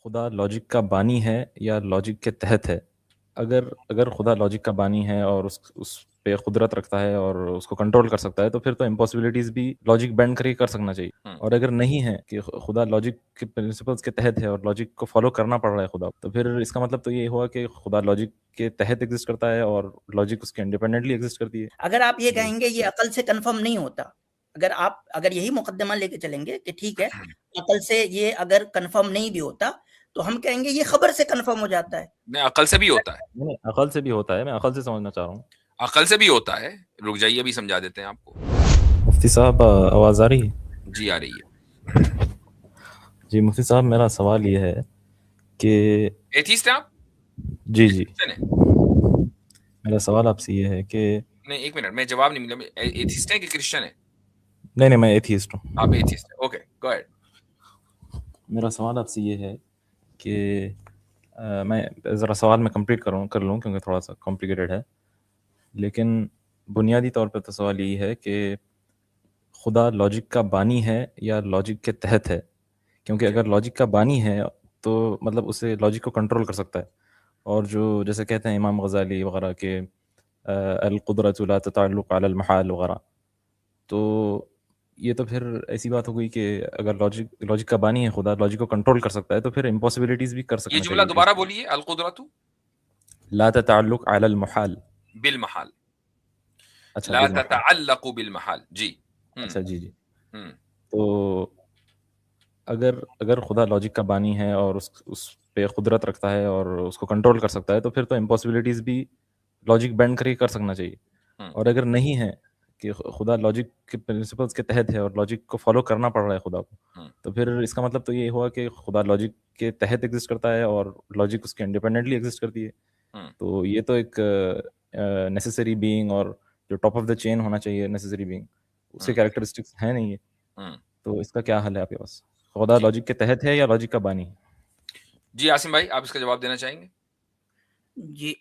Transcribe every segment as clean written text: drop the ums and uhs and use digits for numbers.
خدا لاجک کا بانی ہے یا لاجک کے تحت ہے؟ اگر خدا لاجک کا بانی ہے اور اس پہ قدرت رکھتا ہے اور اس کو کنٹرول کر سکتا ہے تو پھر تو امپاسبلٹیز بھی لاجک بینڈ کر کے کر سکنا چاہیے، اور اگر نہیں ہے کہ خدا لاجک کے پرنسپلس کے تحت ہے اور لاجک کو فالو کرنا پڑ رہا ہے خدا، تو پھر اس کا مطلب تو یہ ہوا کہ خدا لاجک کے تحت ایگزسٹ کرتا ہے اور لاجک اس کے انڈیپینڈنٹلی ایگزسٹ کرتی ہے۔ اگر آپ یہ کہیں گے یہ عقل سے کنفرم نہیں ہوتا، اگر یہی مقدمہ لے کے چلیں گے کہ ٹھیک ہے عقل سے یہ اگر کنفرم نہیں بھی ہوتا تو ہم کہیں گے یہ خبر سے کنفرم ہو جاتا ہے۔ نہیں، عقل سے بھی ہوتا ہے، نہیں، عقل سے بھی ہوتا ہے، میں عقل سے سمجھنا چاہ رہا ہوں۔ عقل سے بھی ہوتا ہے، رک جائیے ابھی سمجھا دیتے ہیں آپ کو۔ مفتی صاحب آواز آ رہی ہے؟ جی آ رہی ہے۔ جی مفتی صاحب، میرا سوال یہ ہے کہ ایتھیسٹ ہیں آپ؟ جی کرسچن ہیں؟ میرا سوال آپ سے یہ ہے کہ نہیں ایک منٹ، میں جواب نہیں ملا، ایتھیسٹ ہیں کہ کرسچن ہیں؟ نہیں میں ایتھیسٹ ہوں۔ آپ ایتھیسٹ ہیں، اوکے گو اہیڈ۔ میرا سوال آپ سے یہ ہے کہ میں ذرا سوال میں کمپلیٹ کر لوں کیونکہ تھوڑا سا کمپلیکیٹڈ ہے، لیکن بنیادی طور پہ تو سوال یہی ہے کہ خدا لاجک کا بانی ہے یا لاجک کے تحت ہے؟ کیونکہ اگر لاجک کا بانی ہے تو مطلب اسے لاجک کو کنٹرول کر سکتا ہے، اور جو جیسے کہتے ہیں امام غزالی وغیرہ کہ القدرۃ لا تتعلق علی المحال وغیرہ، تو یہ تو پھر ایسی بات ہو گئی کہ اگر لاجک کا بانی ہے خدا، لاجک کو کنٹرول کر سکتا ہے، تو پھر امپاسبلٹیز بھی کر یہ سکنا جملہ چاہیے۔ دوبارہ بولیے، القدرۃ لا تتعلق علی المحال۔ بالمحال، اچھا لا بالمحال، تتعلق بالمحال، جی۔ اچھا جی تو اگر خدا لاجک کا بانی ہے اور اس پہ قدرت رکھتا ہے اور اس کو کنٹرول کر سکتا ہے، تو پھر تو امپاسبلٹیز بھی لاجک بینڈ کر کے کر سکنا چاہیے، اور اگر نہیں ہے کہ خدا لاجک کے پرنسپلس کے تحت ہے اور لاجک کو فالو کرنا پڑ رہا ہے خدا کو، تو پھر اس کا مطلب تو یہ ہوا کہ خدا لاجک کے تحت ایگزسٹ کرتا ہے اور لاجک اس کے انڈیپینڈنٹلی ایگزسٹ کرتی ہے۔ تو یہ تو ایک نیسیسری بینگ اور جو ٹاپ آف دا چین ہونا چاہیے نیسیسری بینگ، اس کے کیریکٹرسٹکس ہیں نہیں ہے، تو اس کا کیا حل ہے آپ کے پاس؟ خدا لاجک کے تحت ہے یا لاجک کا بانی ہے؟ جی عاصم بھائی، آپ اس کا جواب دینا چاہیں گے؟ جی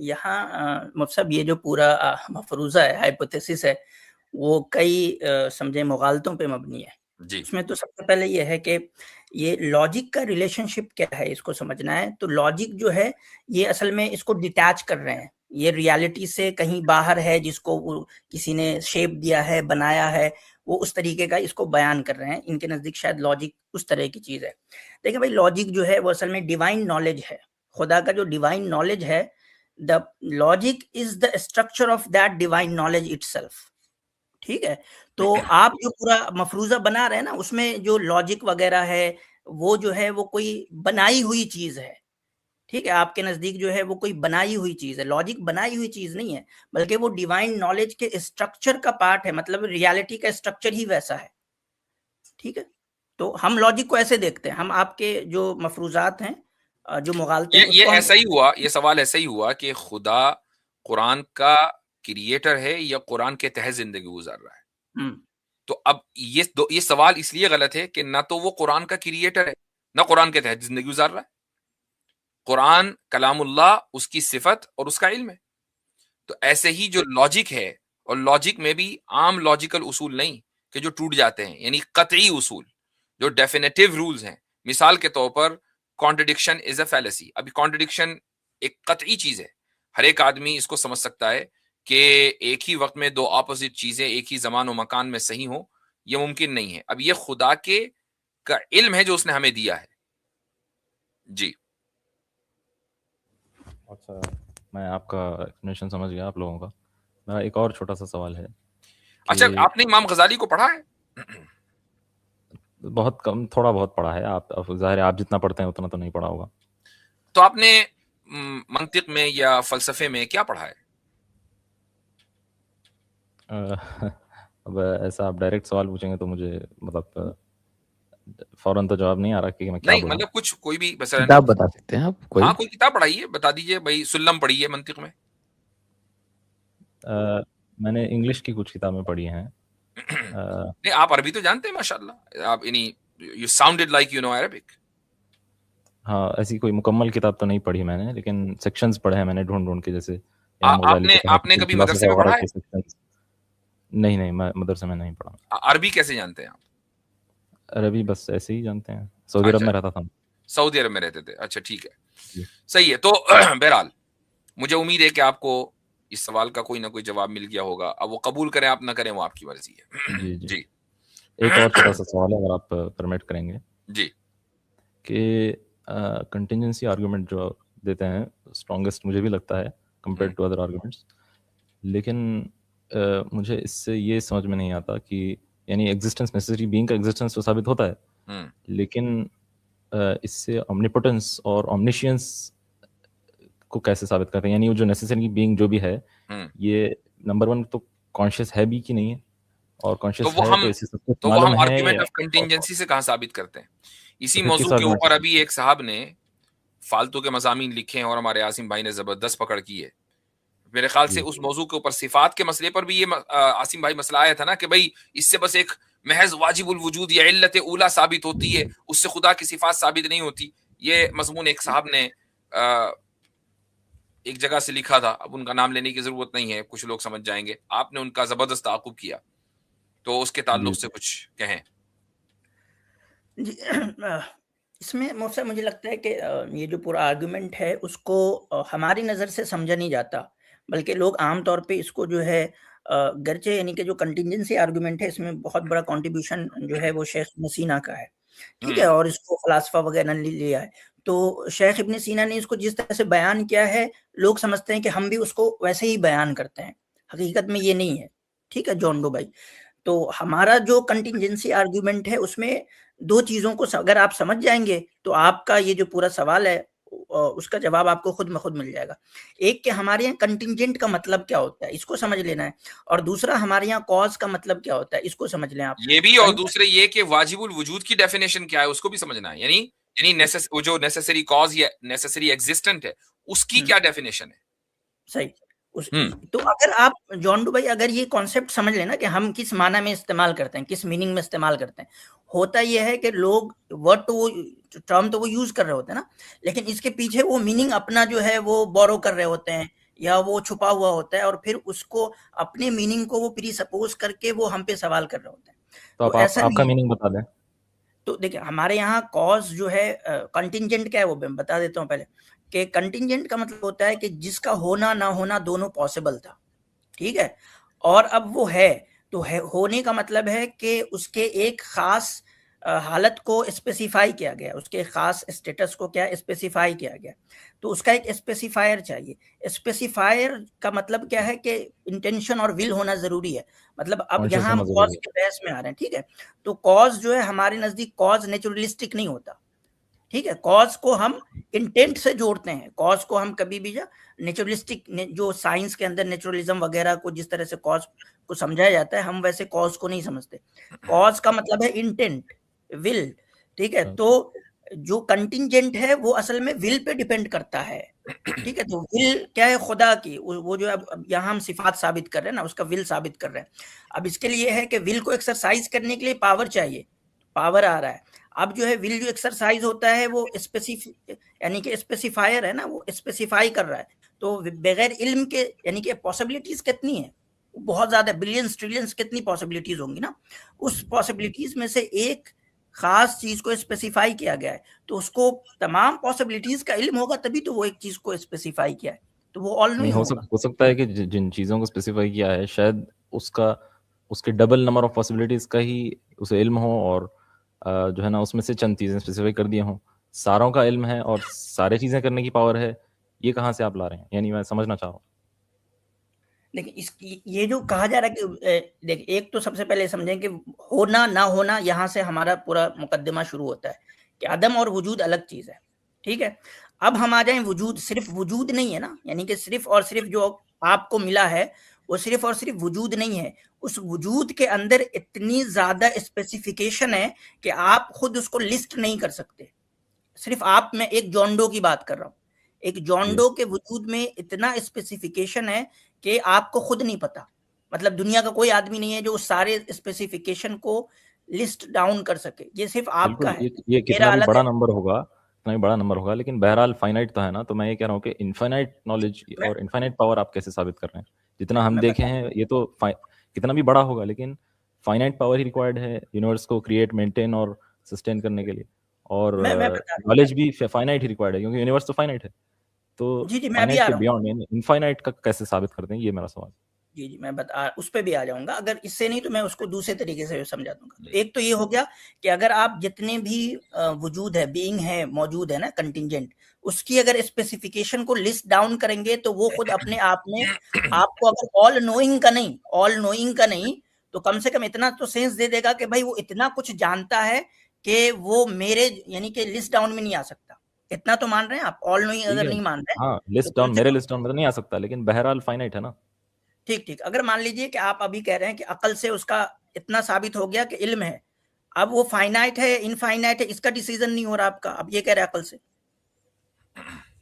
یہاں مفصب یہ جو پورا مفروضہ ہے، ہائپوتھیسس ہے، وہ کئی سمجھے مغالطوں پہ مبنی ہے۔ اس میں تو سب سے پہلے یہ ہے کہ یہ لاجک کا ریلیشن شپ کیا ہے، اس کو سمجھنا ہے۔ تو لاجک جو ہے یہ اصل میں اس کو ڈیٹیچ کر رہے ہیں، یہ ریالٹی سے کہیں باہر ہے، جس کو کسی نے شیپ دیا ہے، بنایا ہے، وہ اس طریقے کا اس کو بیان کر رہے ہیں۔ ان کے نزدیک شاید لاجک اس طرح کی چیز ہے۔ دیکھیں بھائی، لاجک جو ہے وہ اصل میں ڈیوائن نالج ہے، خدا کا جو ڈیوائن نالج ہے، the logic is the structure of that divine knowledge itself۔ ٹھیک ہے، تو آپ جو پورا مفروضہ بنا رہے ہیں نا، اس میں جو لاجک وغیرہ ہے وہ جو ہے وہ کوئی بنائی ہوئی چیز ہے۔ ٹھیک ہے، آپ کے نزدیک جو ہے وہ کوئی بنائی ہوئی چیز ہے۔ لاجک بنائی ہوئی چیز نہیں ہے، بلکہ وہ ڈیوائن نالج کے اسٹرکچر کا پارٹ ہے، مطلب ریالٹی کا اسٹرکچر ہی ویسا ہے۔ ٹھیک ہے، تو ہم لاجک کو ایسے دیکھتے ہیں، ہم آپ کے جو مفروضات ہیں، جو مغالطے ہیں، اس یہ کو ہم ایسا ہی ہوا، یہ سوال ایسا ہی ہوا کہ خدا قرآن کا کریٹر ہے یا قرآن کے تحت زندگی گزار رہا ہے؟ تو اب یہ سوال اس لیے غلط ہے کہ نہ تو وہ قرآن کا کریٹر ہے، نہ قرآن کے تحت زندگی گزار رہا ہے۔ قرآن کلام اللہ، اس کی صفت اور اس کا علم ہے۔ تو ایسے ہی جو لاجک ہے، اور لاجک میں بھی عام لاجیکل اصول نہیں کہ جو ٹوٹ جاتے ہیں، یعنی قطعی اصول جو ڈیفینیٹیو رولز ہیں۔ مثال کے طور پر کانٹرڈکشن از اے فیلسی۔ ابھی کانٹرڈکشن ایک قطعی چیز ہے، ہر ایک آدمی اس کو سمجھ سکتا ہے کہ ایک ہی وقت میں دو اپوزٹ چیزیں ایک ہی زمان و مکان میں صحیح ہوں، یہ ممکن نہیں ہے۔ اب یہ خدا کے کا علم ہے جو اس نے ہمیں دیا ہے۔ جی اچھا، میں آپ کا ایکسپلینیشن سمجھ گیا آپ لوگوں کا۔ میرا ایک اور چھوٹا سا سوال ہے۔ اچھا، آپ نے امام غزالی کو پڑھا ہے؟ بہت کم، تھوڑا بہت پڑھا ہے۔ آپ ظاہر ہے آپ جتنا پڑھتے ہیں اتنا تو نہیں پڑھا ہوگا۔ تو آپ نے منطق میں یا فلسفے میں کیا پڑھا ہے؟ اب ایسا آپ ڈائریکٹ سوال پوچھیں گے تو مجھے مطلب فوراً تو جواب نہیں آ رہا کہ میں کیا نہیں بولوں۔ مطلب کچھ کوئی بھی مثلا کتاب بتا سکتے ہیں آپ کوئی؟ ہاں کوئی کتاب پڑھائیے، بتا دیجئے بھائی سلم پڑھی ہے منطق میں؟ میں نے انگلش کی کچھ کتابیں پڑھی ہیں۔ نہیں آپ عربی تو جانتے ہیں ماشاءاللہ، آپ یعنی you sounded like you know Arabic. ہاں، ایسی کوئی مکمل کتاب تو نہیں پڑھی میں نے، لیکن سیکشنز پڑھے ہیں میں نے ڈھونڈ کے، جیسے امام غزالی کے آپ نے کبھی مدرسے فلسفہ میں وغیرہ پڑھا کے ہے؟ سیکشنز۔ نہیں میں مدرسے میں نہیں پڑھا۔ عربی کیسے جانتے ہیں آپ؟ عربی بس ایسے ہی جانتے ہیں، سعودی عرب اچھا میں رہتا تھا۔ سعودی عرب میں رہتے تھے. اچھا ٹھیک ہے, صحیح ہے. تو بہرحال مجھے امید ہے کہ آپ کو اس سوال کا کوئی نہ کوئی جواب مل گیا ہوگا. اب وہ قبول کریں آپ نہ کریں وہ آپ کی مرضی ہے. جی جی, ایک اور چھوٹا سا سوال ہے اگر آپ پرمٹ کریں گے. جی, کہ کنٹینجنسی آرگومنٹ جو دیتے ہیں اسٹرانگسٹ مجھے بھی لگتا ہے کمپیئر ٹو ادر آرگومنٹس, لیکن مجھے اس سے یہ سمجھ میں نہیں آتا کہ یعنی ایگزسٹنس نیسیسری بینگ کا ایگزسٹنس تو ثابت ہوتا ہے, لیکن اس سے اومنیپوٹنس اور اومنیشینس کو کیسے ثابت کرتے ہیں؟ یعنی وہ جو نیسیسری بینگ جو بھی ہے یہ نمبر ون تو کانشیس ہے بھی کہ نہیں ہے, اور کانشیس ہے تو اسے سب کچھ معلوم ہے. آرگومنٹ آف کنٹینجنسی سے کہاں ثابت کرتے ہیں؟ اسی موضوع کے اوپر ابھی ایک صاحب نے فالتو کے مضامین لکھے ہیں اور ہمارے عاصم بھائی نے زبردست پکڑ کی ہے. میرے خیال سے اس موضوع کے اوپر صفات کے مسئلے پر بھی یہ عاصم بھائی مسئلہ آیا تھا نا کہ بھائی اس سے بس ایک محض واجب الوجود یا علت اولا ثابت ہوتی ہے, اس سے خدا کی صفات ثابت نہیں ہوتی. یہ مضمون ایک صاحب نے ایک جگہ سے لکھا تھا, اب ان کا نام لینے کی ضرورت نہیں ہے, کچھ لوگ سمجھ جائیں گے. آپ نے ان کا زبردست تعاقب کیا, تو اس کے تعلق سے کچھ کہیں. جی, اس میں مجھے لگتا ہے کہ یہ جو پورا آرگومنٹ ہے اس کو ہماری نظر سے سمجھا نہیں جاتا, بلکہ لوگ عام طور پہ اس کو جو ہے گرچہ یعنی کہ جو کنٹینجنسی آرگومنٹ ہے اس میں بہت بڑا کنٹریبیوشن جو ہے وہ شیخ ابن سینا کا ہے, ٹھیک ہے, اور اس کو فلاسفہ وغیرہ نے لیا ہے. تو شیخ ابن سینا نے اس کو جس طرح سے بیان کیا ہے لوگ سمجھتے ہیں کہ ہم بھی اس کو ویسے ہی بیان کرتے ہیں, حقیقت میں یہ نہیں ہے. ٹھیک ہے جان ڈو بھائی, تو ہمارا جو کنٹینجنسی آرگومنٹ ہے اس میں دو چیزوں کو اگر آپ سمجھ جائیں گے تو آپ کا یہ جو پورا سوال ہے اس کا جواب آپ کو خود بخود مل جائے گا. ایک کہ ہمارے یہاں کنٹینجنٹ کا مطلب کیا ہوتا ہے اس کو سمجھ لینا ہے, اور دوسرا ہمارے یہاں کاز کا مطلب کیا ہوتا ہے اس کو سمجھ لیں آپ. یہ بھی, اور دوسرے یہ کہ واجب الوجود کی ڈیفینیشن کیا ہے اس کو بھی سمجھنا ہے. یعنی جو نیسیسری کاز یا نیسیسری ایگزسٹنٹ ہے اس کی کیا ڈیفینیشن ہے. صحیح. تو اگر آپ جان ڈو بھائی اگر یہ کانسیپٹ سمجھ لینا کہ ہم کس معنی میں استعمال کرتے ہیں, کس میننگ میں استعمال کرتے ہیں, ہوتا یہ ہے کہ لوگ ورڈ تو وہ ٹرم تو وہ یوز کر رہے ہوتے ہیں نا, لیکن اس کے پیچھے وہ میننگ اپنا جو ہے وہ بورو کر رہے ہوتے ہیں یا وہ چھپا ہوا ہوتا ہے, اور پھر اس کو اپنے میننگ کو وہ پری سپوز کر کے وہ ہم پہ سوال کر رہے ہوتے ہیں. تو ایسا آپ کا میننگ بتا دیں. تو دیکھیں ہمارے یہاں کاز جو ہے کنٹینجنٹ کیا ہے وہ بتا دیتا ہوں پہلے, کہ کنٹینجنٹ کا مطلب ہوتا ہے کہ جس کا ہونا نہ ہونا دونوں پاسبل تھا, ٹھیک ہے, اور اب وہ ہے. تو ہونے کا مطلب ہے کہ اس کے ایک خاص حالت کو اسپیسیفائی کیا گیا, اس کے خاص اسٹیٹس کو کیا اسپیسیفائی کیا گیا, تو اس کا ایک اسپیسیفائر چاہیے. اسپیسیفائر کا مطلب کیا ہے کہ انٹینشن اور ول ہونا ضروری ہے. مطلب اب یہاں ہم کاز کے بحث میں آ رہے ہیں, ٹھیک ہے, تو کاز جو ہے ہمارے نزدیک کاز نیچرلسٹک نہیں ہوتا, ٹھیک ہے. کاز کو ہم انٹینٹ سے جوڑتے ہیں, کاز کو ہم کبھی بھی نیچرلسٹک جو سائنس کے اندر نیچرلزم وغیرہ کو جس طرح سے کاز کو سمجھایا جاتا ہے ہم ویسے کاز کو نہیں سمجھتے. کاز کا مطلب ہے انٹینٹ, ول, ٹھیک ہے. تو جو کنٹینجنٹ ہے وہ اصل میں ول پہ ڈیپینڈ کرتا ہے, ٹھیک ہے. تو ول کیا ہے خدا کی, وہ جو اب یہاں ہم صفات ثابت کر رہے ہیں نا, اس کا ول ثابت کر رہے ہیں. اب اس کے لیے ہے کہ ول کو ایکسرسائز کرنے کے لیے پاور چاہیے, پاور آ رہا ہے. اب جو ہے ول جو ایکسرسائز ہوتا ہے وہ یعنی کہ اسپیسیفائر ہے نا, وہ اسپیسیفائی کر رہا ہے. تو بغیر علم کے یعنی کہ پاسبلٹیز کتنی ہیں, بہت زیادہ, بلینز ٹریلینز کتنی پاسبلٹیز ہوں گی نا, اس پاسبلٹیز میں سے ایک خاص چیز کو اسپیسیفائی کیا گیا ہے. تو اس کو تمام پاسبلٹیز کا علم ہوگا تبھی تو وہ ایک چیز کو اسپیسیفائی کیا ہے, تو وہ آل نہیں ہو سکتا ہے کہ جن چیزوں کو اسپیسیفائی کیا ہے شاید اس کے ڈبل نمبر آف پاسبلٹیز کا ہی اسے علم ہو, اور جو ہے نا اس میں سے چند چیزیں اسپیسیفائی کر دی ہوں. ساروں کا علم ہے اور سارے چیزیں کرنے کی پاور ہے, یہ کہاں سے آپ لا رہے ہیں؟ یعنی میں سمجھنا چاہ رہا ہوں. دیکھیں یہ جو کہا جا رہا ہے کہ دیکھ ایک تو سب سے پہلے سمجھیں کہ ہونا نہ ہونا, یہاں سے ہمارا پورا مقدمہ شروع ہوتا ہے کہ عدم اور وجود الگ چیز ہے, ٹھیک ہے. اب ہم آ جائیں وجود, صرف وجود نہیں ہے نا, یعنی کہ صرف اور صرف جو آپ کو ملا ہے وہ صرف اور صرف وجود نہیں ہے. اس وجود کے اندر اتنی زیادہ اسپیسیفیکیشن ہے کہ آپ خود اس کو لسٹ نہیں کر سکتے. صرف آپ, میں ایک جانڈو کی بات کر رہا ہوں, ایک جانڈو کے وجود میں اتنا اسپیسیفیکیشن ہے کہ آپ کو خود نہیں پتا. مطلب دنیا کا کوئی آدمی نہیں ہے جو اس سارے اسپیسیفیکیشن کو لسٹ ڈاؤن کر سکے, یہ صرف آپ کا ہے. یہ کتنا بھی بڑا نمبر ہوگا, لیکن بہرحال فائنائٹ تو ہے نا. تو میں یہ کہہ رہا ہوں کہ انفائنائٹ نالج اور انفائنائٹ پاور آپ کیسے ثابت کر رہے ہیں؟ جتنا ہم دیکھے ہیں یہ تو کتنا بھی بڑا ہوگا لیکن فائنائٹ پاور ہی ریکوائرڈ ہے یونیورس کو کریٹ, مینٹین اور سسٹین کرنے کے لیے. اور نالج بھی فائنائٹ ہی ریکوائرڈ ہے کیونکہ یونیورس تو فائنائٹ ہے. تو فائنائٹ کے بیونڈ یعنی انفائنائٹ کا کیسے ثابت کرتے ہیں, یہ میرا سوال. جی میں اس پہ بھی آ جاؤں گا. اگر اس سے نہیں تو میں اس کو دوسرے طریقے سے سمجھا دوں گا. ایک تو یہ ہو گیا کہ اگر آپ جتنے بھی وجود ہے, بینگ ہے, موجود ہے نا کنٹینجنٹ, اس کی اگر اسپیسیفیکیشن کو لسٹ ڈاؤن کریں گے تو وہ خود اپنے آپ میں آپ کو اگر آل نوئنگ کا نہیں تو کم سے کم اتنا تو سینس دے دے گا کہ بھائی وہ اتنا کچھ جانتا ہے کہ وہ میرے یعنی کہ لسٹ ڈاؤن میں نہیں آ سکتا. اتنا تو مان رہے ہیں آپ؟ آل نوئنگ اگر نہیں مان رہے, ہاں لسٹ ڈاؤن میرے لسٹ ڈاؤن میں تو نہیں آ سکتا, لیکن بہرحال فائنائٹ ہے نا. ٹھیک اگر مان لیجئے کہ آپ ابھی کہہ رہے ہیں کہ عقل سے اس کا اتنا ثابت ہو گیا کہ علم ہے, اب وہ فائنائٹ ہے انفائنائٹ ہے اس کا ڈیسیژن نہیں ہو رہا آپ کا, اب یہ کہہ رہے ہیں عقل سے.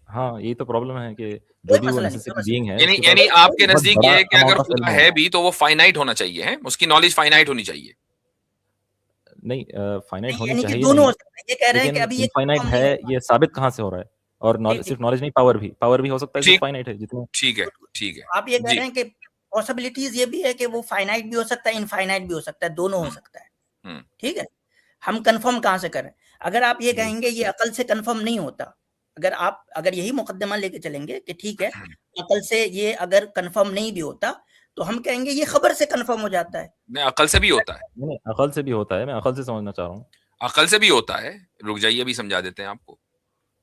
ہاں یہی تو پرابلم ہے کہ جو بھی وہ نیسیسری بینگ ہے, یعنی آپ کے نزدیک یہ ہے کہ اگر خدا ہے بھی تو وہ فائنائٹ ہونا چاہیے, ہے اس کی نالج فائنائٹ ہونی چاہیے. نہیں فائنائٹ ہونی یعنی کہ چاہیے, دونوں ہو سکتے ہیں. یہ کہہ رہے ہیں کہ ابھی یہ انفائنائٹ ہے, یہ ثابت کہاں سے ہو رہا ہے؟ اور صرف نالج نہیں, پاور بھی ہو سکتا ہے, فائنائٹ ہے جتنا. ٹھیک ہے آپ یہ کہہ رہے ہیں کہ پاسبلٹیز یہ بھی ہے کہ وہ فائنائٹ بھی ہو سکتا ہے, انفائنائٹ بھی ہو سکتا ہے, دونوں ہو سکتا ہے. ٹھیک ہے, ہم کنفرم کہاں سے کریں؟ اگر آپ یہ کہیں گے یہ عقل سے کنفرم نہیں ہوتا, اگر یہی مقدمہ لے کے چلیں گے کہ ٹھیک ہے عقل سے یہ اگر کنفرم نہیں بھی ہوتا تو ہم کہیں گے یہ خبر سے کنفرم ہو جاتا ہے. نہیں, عقل سے بھی ہوتا ہے. نہیں, عقل سے بھی ہوتا ہے, میں عقل سے سمجھنا چاہ رہا ہوں. عقل سے بھی ہوتا ہے, رک جائیے ابھی سمجھا دیتے ہیں آپ کو,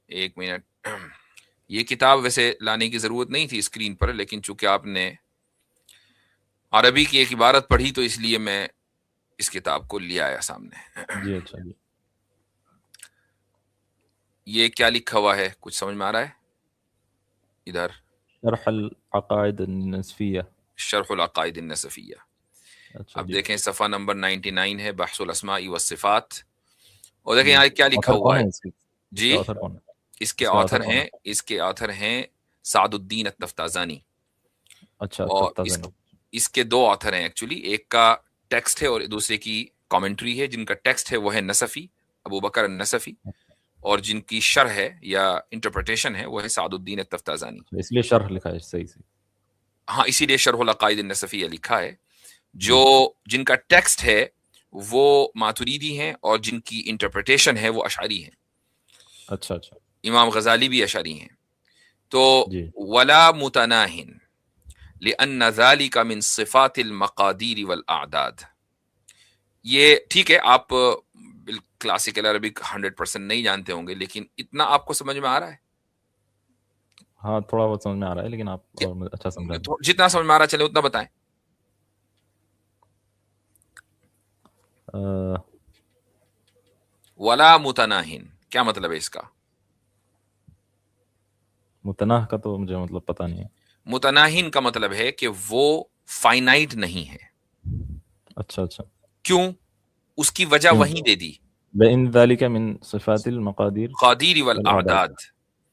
ایک منٹ. یہ کتاب ویسے لانے کی ضرورت نہیں تھی اسکرین پر, لیکن چونکہ آپ نے عربی کی ایک عبارت پڑھی تو اس لیے میں اس کتاب کو لے آیا سامنے. جی اچھا جی. یہ کیا لکھا ہوا ہے, کچھ سمجھ میں آ رہا ہے؟ ادھر شرح العقائد النصفیہ. شرح العقائد النصفیہ. اب دیکھیں صفحہ نمبر 99 ہے, بحث الاسماء والصفات, اور دیکھیں یہاں کیا لکھا ہوا ہے. جی اس کے آتھر ہیں سعد الدین التفتازانی. اچھا, اور اس کے دو آتھر ہیں ایکچولی, ایک کا ٹیکسٹ ہے اور دوسرے کی کامنٹری ہے. جن کا ٹیکسٹ ہے وہ ہے نصفی, ابو بکر النصفی, اور جن کی شرح ہے یا انٹرپریٹیشن ہے وہ ہے سعد الدین التفتازانی. اس لیے شرح لکھا ہے صحیح سے. ہاں اسی لیے شرح العقائد النصفیہ لکھا ہے. جن کا ٹیکسٹ ہے وہ ماتریدی ہیں اور جن کی انٹرپریٹیشن ہے وہ اشعری ہیں. اچھا, امام غزالی بھی اشعری ہیں. تو ولا متناہن لأن ذلك من صفات المقادیر والاعداد. یہ ٹھیک ہے, آپ کلاسیکل عربک 100% نہیں جانتے ہوں گے, لیکن اتنا آپ کو سمجھ میں آ رہا ہے؟ ہاں تھوڑا بہت سمجھ میں آ رہا ہے, لیکن آپ اچھا سمجھا. جتنا سمجھ میں آ رہا چلے اتنا بتائیں. ولا متناہن کیا مطلب ہے اس کا؟ متناہ کا تو مجھے مطلب پتہ نہیں ہے. متناہن کا مطلب ہے کہ وہ فائنائٹ نہیں ہے. اچھا, کیوں؟ اس کی وجہ وہیں دے دی, بِإِنْ ذَلِكَ مِنْ صِفَاتِ الْمَقَادِيرِ قادیر والاعداد.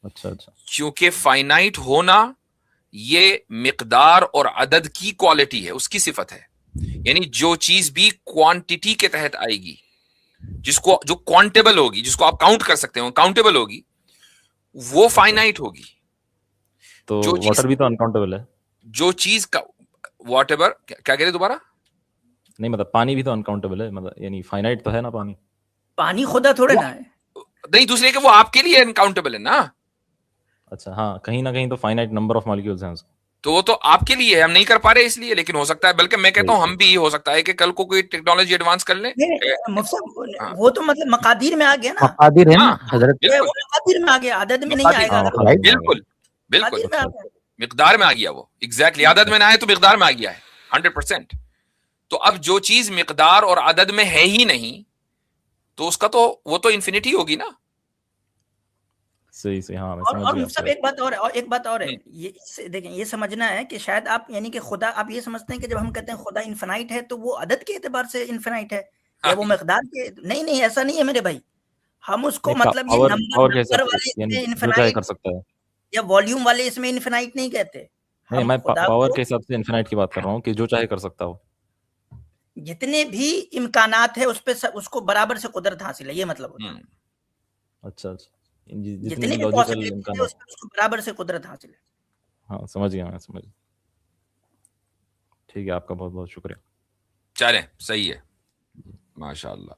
اچھا, کیونکہ فائنائٹ ہونا یہ مقدار اور عدد کی کوالٹی ہے, اس کی صفت ہے. یعنی جو چیز بھی کوانٹٹی کے تحت آئے گی, جو کاؤنٹیبل ہوگی, جس کو آپ کاؤنٹ کر سکتے ہو, کاؤنٹیبل ہوگی, وہ فائنائٹ ہوگی. تو واٹر بھی تو انکاؤنٹیبل ہے. جو چیز کا واٹ ایور, کیا کہہ رہے دوبارہ؟ نہیں مطلب پانی بھی تو انکاؤنٹیبل ہے, مطلب یعنی فائنائٹ تو ہے نا پانی خدا تھوڑے نہ ہے. نہیں, دوسرے کہ وہ آپ کے لیے انکاؤنٹیبل ہے نا. اچھا ہاں, کہیں نہ کہیں تو فائنائٹ نمبر آف مالیکولز ہیں اس کو, تو وہ تو آپ کے لیے ہے, ہم نہیں کر پا رہے اس لیے, لیکن ہو سکتا ہے, بلکہ میں کہتا ہوں ہم بھی ہو سکتا ہے کہ کل کو کوئی ٹیکنالوجی ایڈوانس کر لیں. وہ تو مطلب مقادیر میں آ گیا نا, مقادیر ہے نا حضرت, مقادیر میں آ گیا, عدد میں نہیں آئے گا. بالکل مقدار میں آ گیا وہ, ایگزیکٹلی. عدد میں نہ آئے تو مقدار میں آ گیا ہے 100%. تو اب جو چیز مقدار اور عدد میں ہے ہی نہیں تو اس کا تو وہ تو انفینٹی ہوگی نا. صحیح ہاں, اور سب ایک بات اور ہے, یہ دیکھیں, یہ سمجھنا ہے کہ شاید آپ یعنی کہ خدا, آپ یہ سمجھتے ہیں کہ جب ہم کہتے ہیں خدا انفینائٹ ہے تو وہ عدد کے اعتبار سے انفینائٹ ہے یا وہ مقدار کے, نہیں ایسا نہیں ہے میرے بھائی. ہم اس کو مطلب یہ نمبر والے انفینائٹ کر سکتا ہے یا والیوم والے اس میں انفینائٹ نہیں کہتے. نہیں, میں پاور کے حساب سے انفینائٹ کی بات کر رہا ہوں کہ جو چاہے کر سکتا ہو. جتنے بھی امکانات ہیں اس پہ اس کو برابر سے قدرت حاصل ہے, یہ مطلب ہوتا ہے. اچھا, جتنے بھی پاسبلٹی ہے اس کو برابر سے قدرت حاصل ہے. ہاں سمجھ گیا میں, سمجھ. ٹھیک ہے, آپ کا بہت بہت شکریہ. چلیں, صحیح ہے, ماشاء اللہ.